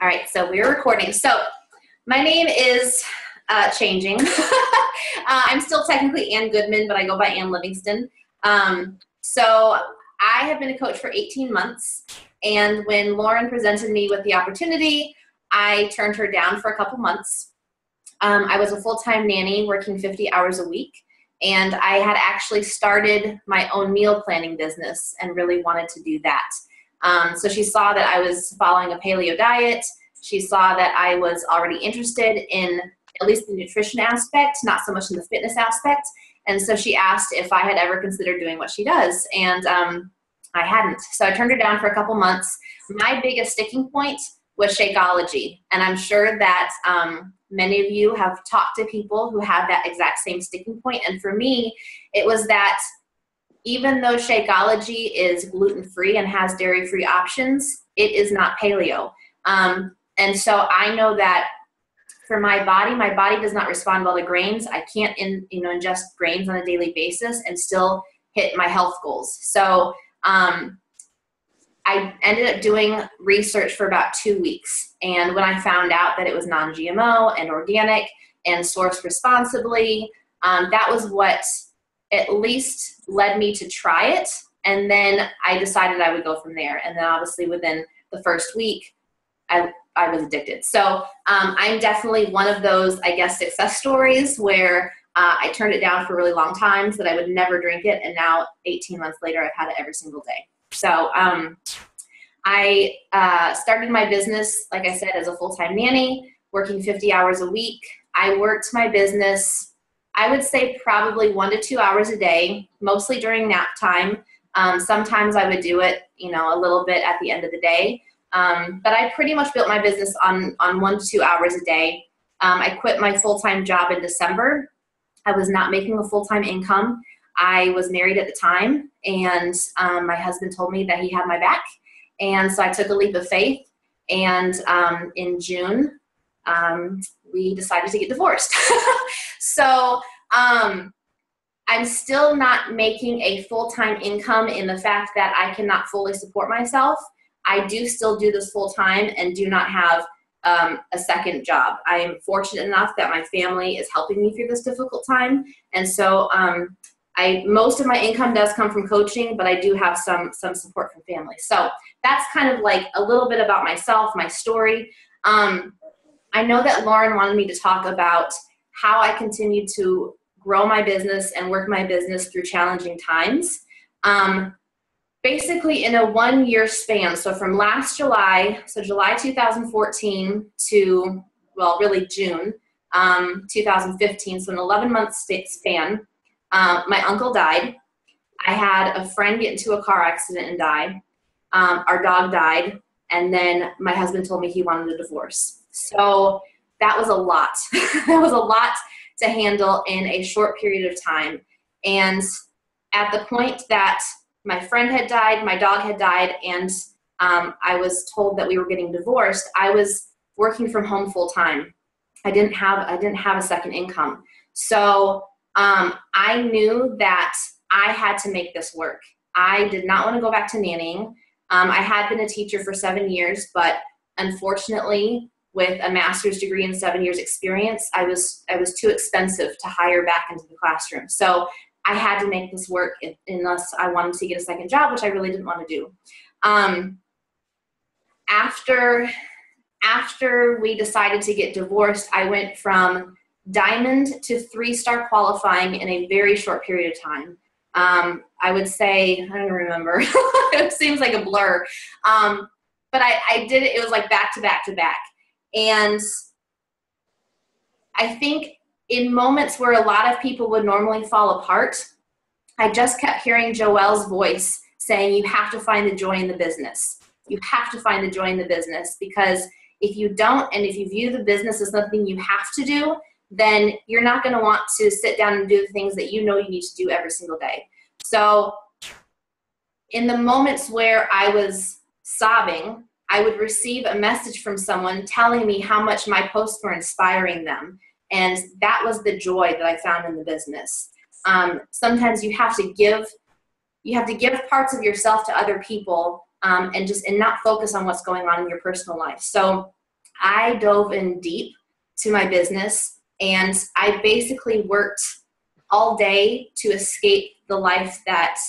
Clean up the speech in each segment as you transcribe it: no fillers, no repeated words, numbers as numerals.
All right, so we're recording. So my name is changing. I'm still technically Ann Goodman, but I go by Ann Livingston. So I have been a coach for 18 months, and when Lauren presented me with the opportunity, I turned her down for a couple months. I was a full-time nanny working 50 hours a week, and I had actually started my own meal planning business and really wanted to do that. So she saw that I was following a paleo diet. She saw that I was already interested in at least the nutrition aspect, not so much in the fitness aspect. And so she asked if I had ever considered doing what she does. And I hadn't. So I turned her down for a couple months. My biggest sticking point was Shakeology. And I'm sure that many of you have talked to people who have that exact same sticking point. And for me, it was that even though Shakeology is gluten-free and has dairy-free options, it is not paleo. And so I know that for my body does not respond well to grains. I can't ingest grains on a daily basis and still hit my health goals. So I ended up doing research for about 2 weeks. And when I found out that it was non-GMO and organic and sourced responsibly, that was what at least led me to try it. And then I decided I would go from there. And then obviously within the first week, I was addicted. So I'm definitely one of those, I guess, success stories where I turned it down for really long times that I would never drink it. And now 18 months later, I've had it every single day. So I started my business, like I said, as a full-time nanny, working 50 hours a week. I worked my business, I would say probably 1 to 2 hours a day, mostly during nap time. Sometimes I would do it, a little bit at the end of the day. But I pretty much built my business on 1 to 2 hours a day. I quit my full-time job in December. I was not making a full-time income. I was married at the time, and my husband told me that he had my back. And so I took a leap of faith, and in June, we decided to get divorced. So I'm still not making a full-time income in the fact that I cannot fully support myself. I do still do this full-time and do not have a second job. I am fortunate enough that my family is helping me through this difficult time. And so most of my income does come from coaching, but I do have some support from family. So that's kind of like a little bit about myself, my story. I know that Lauren wanted me to talk about how I continue to grow my business and work my business through challenging times. Basically in a 1-year span, so from last July, so July 2014 to, really June 2015, so an 11-month span, my uncle died. I had a friend get into a car accident and die. Our dog died, and then my husband told me he wanted a divorce. So that was a lot. That was a lot to handle in a short period of time. And at the point that my friend had died, my dog had died, and I was told that we were getting divorced, I was working from home full time. I didn't have a second income. So I knew that I had to make this work. I did not want to go back to nannying. I had been a teacher for 7 years, but unfortunately, with a master's degree and 7 years experience, I was too expensive to hire back into the classroom. So I had to make this work unless I wanted to get a second job, which I really didn't want to do. After we decided to get divorced, I went from diamond to 3-star qualifying in a very short period of time. I would say, I don't remember. It seems like a blur. But I did it. It was like back to back to back. And I think in moments where a lot of people would normally fall apart, I just kept hearing Joelle's voice saying, you have to find the joy in the business. You have to find the joy in the business, because if you don't, and if you view the business as something you have to do, then you're not going to want to sit down and do the things that you know you need to do every single day. So in the moments where I was sobbing, I would receive a message from someone telling me how much my posts were inspiring them. And that was the joy that I found in the business. Sometimes you have to give parts of yourself to other people, and not focus on what's going on in your personal life. So I dove in deep to my business, and I basically worked all day to escape the life that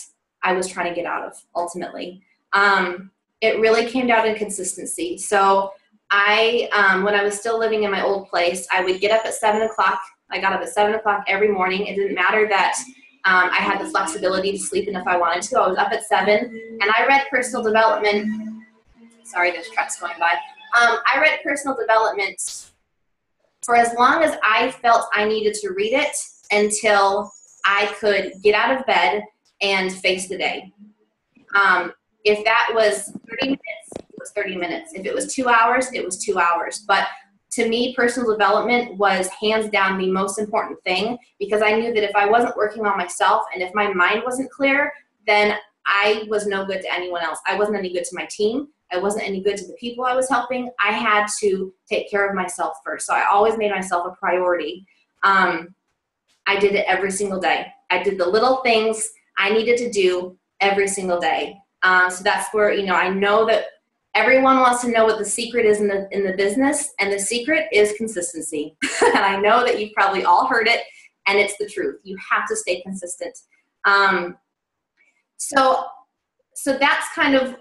I was trying to get out of ultimately. It really came down to consistency. So when I was still living in my old place, I would get up at 7 o'clock. I got up at 7 o'clock every morning. It didn't matter that I had the flexibility to sleep in if I wanted to. I was up at 7, and I read personal development. Sorry, there's trucks going by. I read personal development for as long as I felt I needed to read it until I could get out of bed and face the day. If that was 30 minutes, it was 30 minutes. If it was 2 hours, it was 2 hours. But to me, personal development was hands down the most important thing, because I knew that if I wasn't working on myself and if my mind wasn't clear, then I was no good to anyone else. I wasn't any good to my team. I wasn't any good to the people I was helping. I had to take care of myself first. So I always made myself a priority. I did it every single day. I did the little things I needed to do every single day. So that's where, I know that everyone wants to know what the secret is in the business, and the secret is consistency. And I know that you've probably all heard it, and it's the truth. You have to stay consistent. So that's kind of,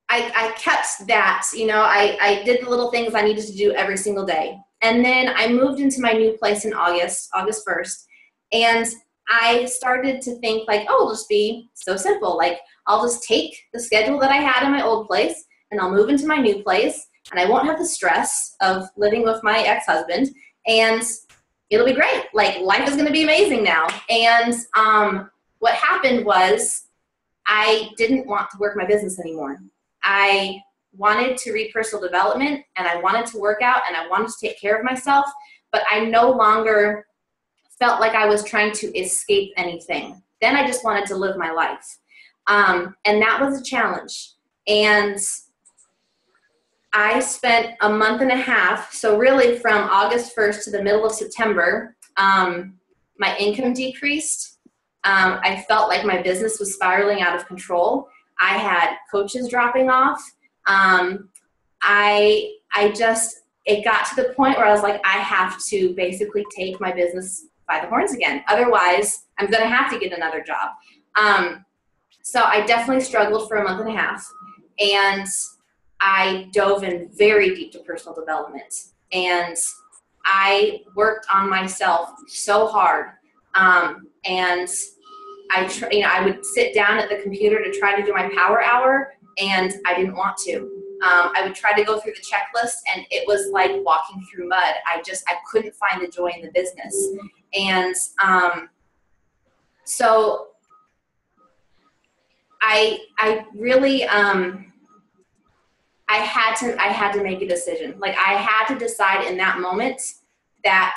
I kept that, I did the little things I needed to do every single day. And then I moved into my new place in August 1st, and I started to think like, oh, it'll just be so simple. Like, I'll just take the schedule that I had in my old place, and I'll move into my new place, and I won't have the stress of living with my ex-husband, and it'll be great. Like, life is going to be amazing now. And what happened was I didn't want to work my business anymore. I wanted to read personal development, and I wanted to work out, and I wanted to take care of myself, but I no longer felt like I was trying to escape anything. Then I just wanted to live my life. And that was a challenge. And I spent a month and a half, so really from August 1st to the middle of September, my income decreased. I felt like my business was spiraling out of control. I had coaches dropping off. It got to the point where I was like, I have to basically take my business by the horns again. Otherwise, I'm going to have to get another job. So I definitely struggled for a month and a half, and I dove in very deep to personal development, and I worked on myself so hard. And I would sit down at the computer to try to do my power hour, and I didn't want to. I would try to go through the checklist, and it was like walking through mud. I couldn't find the joy in the business. And so I really, I had to make a decision. Like, I had to decide in that moment that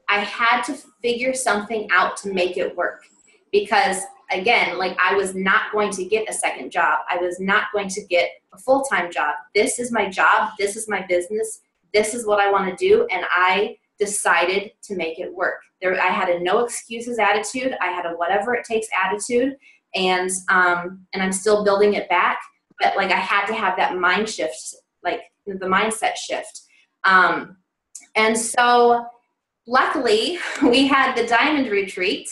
I had to figure something out to make it work. Because again, like, I was not going to get a second job. I was not going to get a full-time job. This is my job. This is my business. This is what I want to do. And I decided to make it work. I had a no excuses attitude. I had a whatever it takes attitude. And I'm still building it back. But like, I had to have that mind shift, like the mindset shift. And so luckily we had the Diamond Retreat,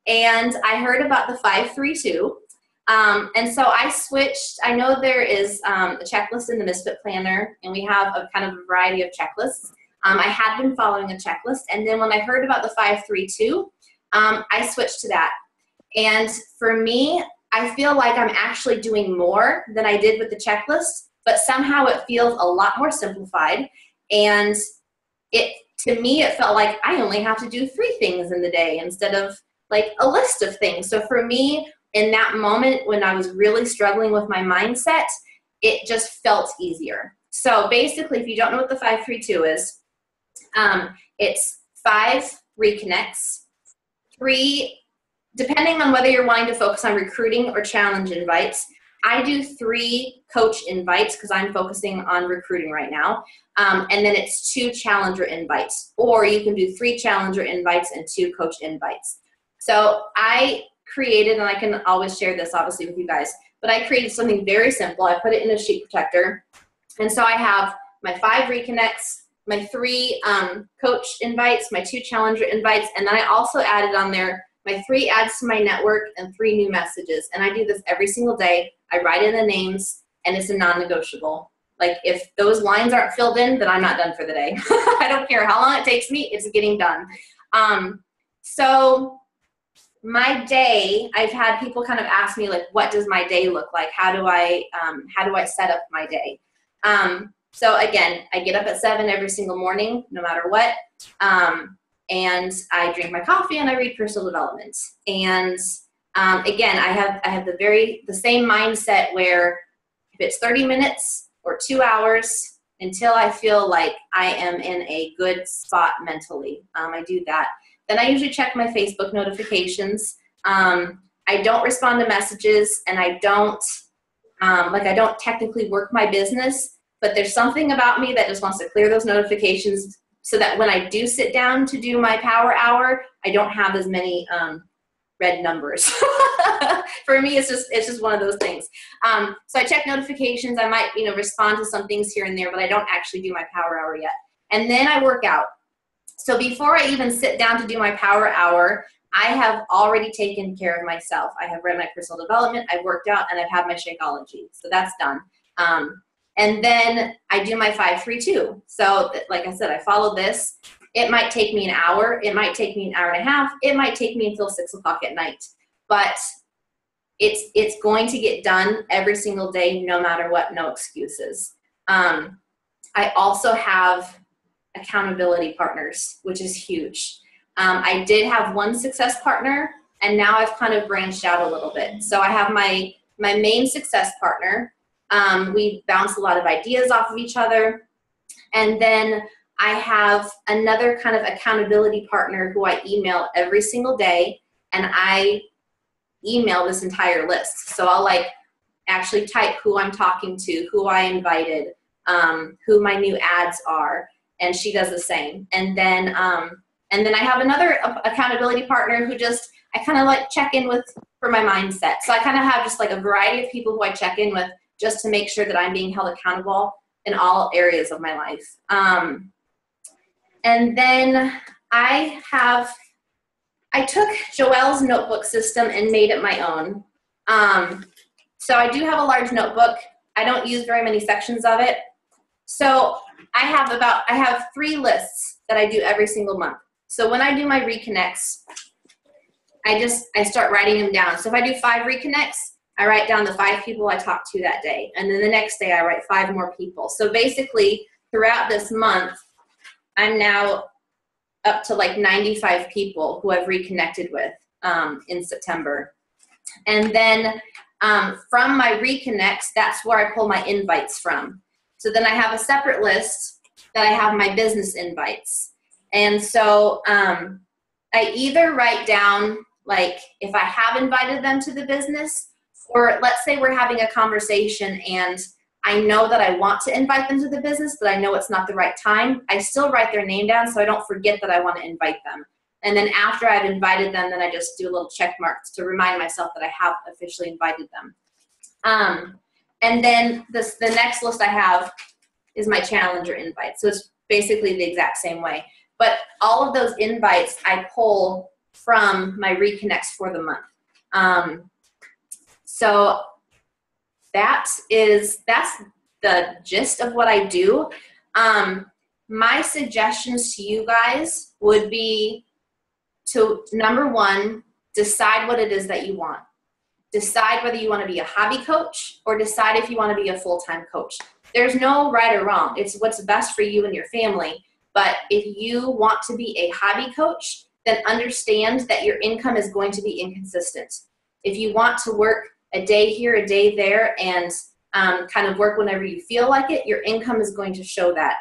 and I heard about the 5-3-2. And so I switched. I know there is a checklist in the Misfit Planner, and we have a kind of a variety of checklists. I had been following a checklist, and then when I heard about the 5-3-2, I switched to that. And for me, I feel like I'm actually doing more than I did with the checklist, but somehow it feels a lot more simplified. And to me, it felt like I only have to do 3 things in the day instead of like a list of things. So for me, in that moment when I was really struggling with my mindset, it just felt easier. So basically, if you don't know what the 5-3-2 is, it's 5 reconnects, 3, depending on whether you're wanting to focus on recruiting or challenge invites. I do 3 coach invites because I'm focusing on recruiting right now. And then it's 2 challenger invites, or you can do 3 challenger invites and 2 coach invites. So I created, and I can always share this obviously with you guys, but I created something very simple. I put it in a sheet protector. And so I have my 5 reconnects, my 3 coach invites, my 2 challenger invites, and then I also added on there my 3 adds to my network and 3 new messages. And I do this every single day. I write in the names, and it's a non-negotiable. Like, if those lines aren't filled in, then I'm not done for the day. I don't care how long it takes me, it's getting done. So my day, I've had people kind of ask me, like, what does my day look like? How do I set up my day? So again, I get up at 7 every single morning, no matter what. And I drink my coffee and I read personal development. And again, I have the same mindset where if it's 30 minutes or 2 hours until I feel like I am in a good spot mentally, I do that. Then I usually check my Facebook notifications. I don't respond to messages, and I don't technically work my business, but there's something about me that just wants to clear those notifications so that when I do sit down to do my power hour, I don't have as many red numbers. For me, it's just one of those things. So I check notifications. I might, respond to some things here and there, but I don't actually do my power hour yet. And then I work out. So before I even sit down to do my power hour, I have already taken care of myself. I have read my personal development, I've worked out, and I've had my Shakeology. So that's done. And then I do my 5-3-2. So like I said, I follow this. It might take me an hour. It might take me an hour and a half. It might take me until 6 o'clock at night. But it's going to get done every single day, no matter what, no excuses. I also have accountability partners, which is huge. I did have one success partner, and now I've kind of branched out a little bit. So I have my main success partner. We bounce a lot of ideas off of each other. And then I have another kind of accountability partner who I email every single day, and I email this entire list. So I'll actually type who I'm talking to, who I invited, who my new ads are, and she does the same. And then I have another accountability partner who I kind of check in with for my mindset. So I kind of have just a variety of people who I check in with just to make sure that I'm being held accountable in all areas of my life. And then I took Joelle's notebook system and made it my own. So I do have a large notebook. I don't use very many sections of it. So I have 3 lists that I do every single month. So when I do my reconnects, I start writing them down. So if I do 5 reconnects, I write down the 5 people I talked to that day. And then the next day I write 5 more people. So basically throughout this month, I'm now up to 95 people who I've reconnected with in September. And then from my reconnects, that's where I pull my invites from. So then I have a separate list that I have my business invites. And so I either write down if I have invited them to the business, or let's say we're having a conversation and I know that I want to invite them to the business, but I know it's not the right time. I still write their name down so I don't forget that I want to invite them. And then after I've invited them, then I just do a little check marks to remind myself that I have officially invited them. And then the next list I have is my challenger invite. So it's basically the exact same way. But all of those invites I pull from my reconnects for the month. So that's the gist of what I do. My suggestions to you guys would be to, number 1, decide what it is that you want. Decide whether you want to be a hobby coach or decide if you want to be a full-time coach. There's no right or wrong. It's what's best for you and your family. But if you want to be a hobby coach, then understand that your income is going to be inconsistent. If you want to work a day here, a day there, and kind of work whenever you feel like it, your income is going to show that.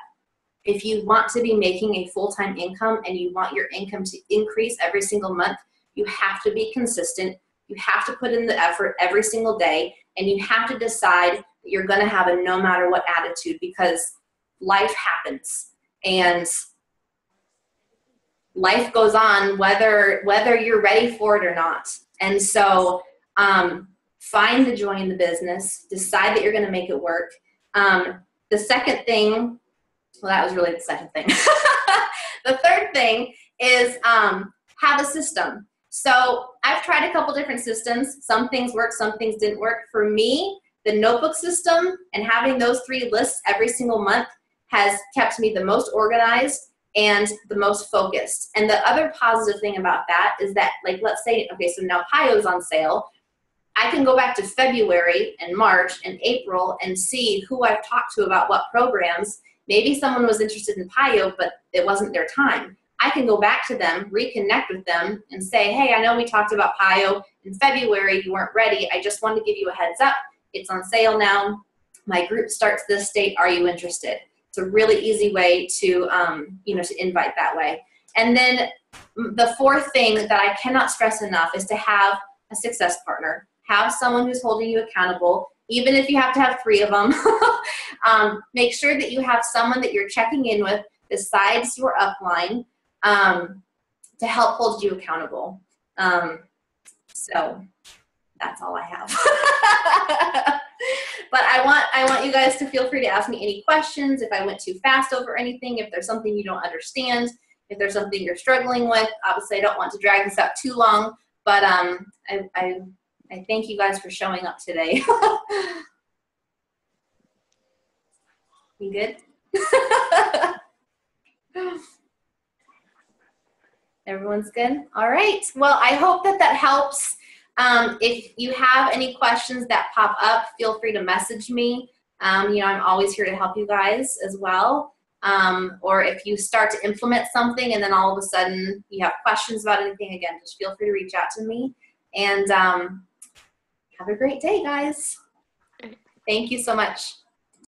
If you want to be making a full-time income and you want your income to increase every single month, you have to be consistent. You have to put in the effort every single day, and you have to decide that you're going to have a no matter what attitude, because life happens and life goes on whether you're ready for it or not. And so find the joy in the business, decide that you're going to make it work. The second thing Well, that was really the second thing. The third thing is have a system. So I've tried a couple different systems. Some things worked, some things didn't work. For me, the notebook system and having those 3 lists every single month has kept me the most organized and the most focused. And the other positive thing about that is that, like, let's say, okay, so now PIO's on sale. I can go back to February and March and April and see who I've talked to about what programs. Maybe someone was interested in PIO, but it wasn't their time. I can go back to them, reconnect with them, and say, hey, I know we talked about PIO in February. You weren't ready. I just wanted to give you a heads up. It's on sale now. My group starts this date. Are you interested? It's a really easy way to, to invite that way. And then the fourth thing that I cannot stress enough is to have a success partner. Have someone who's holding you accountable, even if you have to have 3 of them. Make sure that you have someone that you're checking in with besides your upline to help hold you accountable. So that's all I have. But I want you guys to feel free to ask me any questions if I went too fast over anything, if there's something you don't understand, if there's something you're struggling with. Obviously, I don't want to drag this out too long, but I thank you guys for showing up today. You good? Everyone's good? All right. Well, I hope that helps. If you have any questions that pop up, feel free to message me. I'm always here to help you guys as well. Or if you start to implement something and then all of a sudden you have questions about anything, again, just feel free to reach out to me. And have a great day, guys. Thank you so much.